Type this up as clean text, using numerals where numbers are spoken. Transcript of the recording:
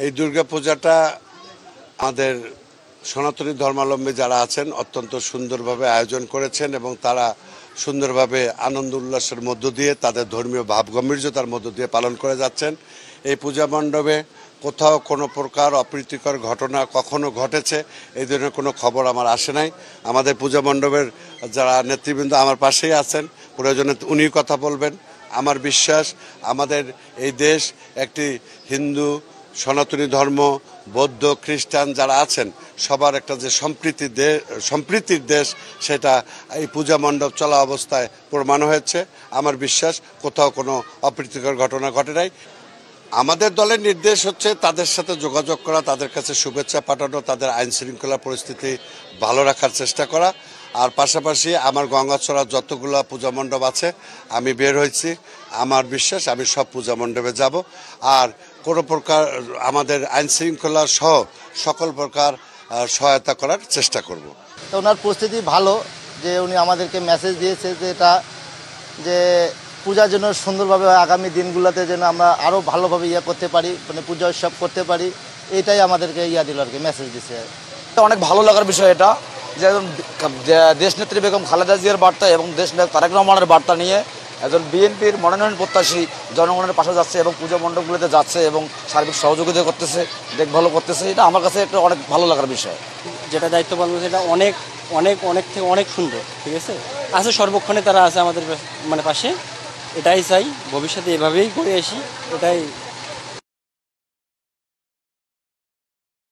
এই দুর্গাপূজাটা আমাদের সনাতনী ধর্মাবলম্বী যারা আছেন অত্যন্ত সুন্দরভাবে আয়োজন করেছেন এবং তারা সুন্দরভাবে আনন্দ উল্লাসের মধ্য দিয়ে তাদের ধর্মীয় ভাবগম্ভীর্যতার মধ্য দিয়ে পালন করে যাচ্ছেন। এই পূজা মণ্ডপে কোথাও কোনো প্রকার অপ্রীতিকর ঘটনা কখনো ঘটেছে এই ধরনের কোনো খবর আমার আসে নাই। আমাদের পূজা মণ্ডপের যারা নেতৃবৃন্দ আমার পাশেই আছেন, প্রয়োজনে উনি কথা বলবেন। আমার বিশ্বাস আমাদের এই দেশ একটি হিন্দু, সনাতনী ধর্ম, বৌদ্ধ, খ্রিস্টান যারা আছেন সবার একটা যে সম্প্রীতির দেশ, সেটা এই পূজা মণ্ডপ চলা অবস্থায় প্রমাণ হয়েছে। আমার বিশ্বাস কোথাও কোনো অপ্রীতিকর ঘটনা ঘটে নাই। আমাদের দলের নির্দেশ হচ্ছে তাদের সাথে যোগাযোগ করা, তাদের কাছে শুভেচ্ছা পাঠানো, তাদের আইন শৃঙ্খলা পরিস্থিতি ভালো রাখার চেষ্টা করা। আর পাশাপাশি আমার গঙ্গাছড়া যতগুলো পূজা মণ্ডপ আছে আমি বের হয়েছি, আমার বিশ্বাস আমি সব পূজা মণ্ডপে যাব। আর কোনো প্রকার আমাদের আইন শৃঙ্খলা সহ সকল প্রকার সহায়তা করার চেষ্টা করব। তো ওনার পরিস্থিতি ভালো, যে উনি আমাদেরকে মেসেজ দিয়েছে যে এটা যে পূজার জন্য সুন্দরভাবে আগামী দিনগুলোতে যেন আমরা আরও ভালোভাবে করতে পারি, মানে পূজা উৎসব করতে পারি, এটাই আমাদেরকে দিল আর কি, মেসেজ দিছে। অনেক ভালো লাগার বিষয় এটা, যে দেশনেত্রী বেগম খালেদা জিয়ার বার্তা এবং দেশনায়ক তারেক রহমানের বার্তা নিয়ে একজন বিএনপির মনোনয়ন প্রত্যাশী জনগণের পাশে যাচ্ছে এবং পূজা মণ্ডপগুলোতে যাচ্ছে এবং সার্বিক সহযোগিতা করতেছে, দেখভালও করতেছে। এটা আমার কাছে একটা অনেক ভালো লাগার বিষয়। যেটা দায়িত্ব পালন করছে এটা অনেক অনেক অনেক থেকে অনেক সুন্দর, ঠিক আছে। আছে সর্বক্ষণে তারা আছে আমাদের পাশে, এটাই চাই ভবিষ্যতে এভাবেই করে আসি, এটাই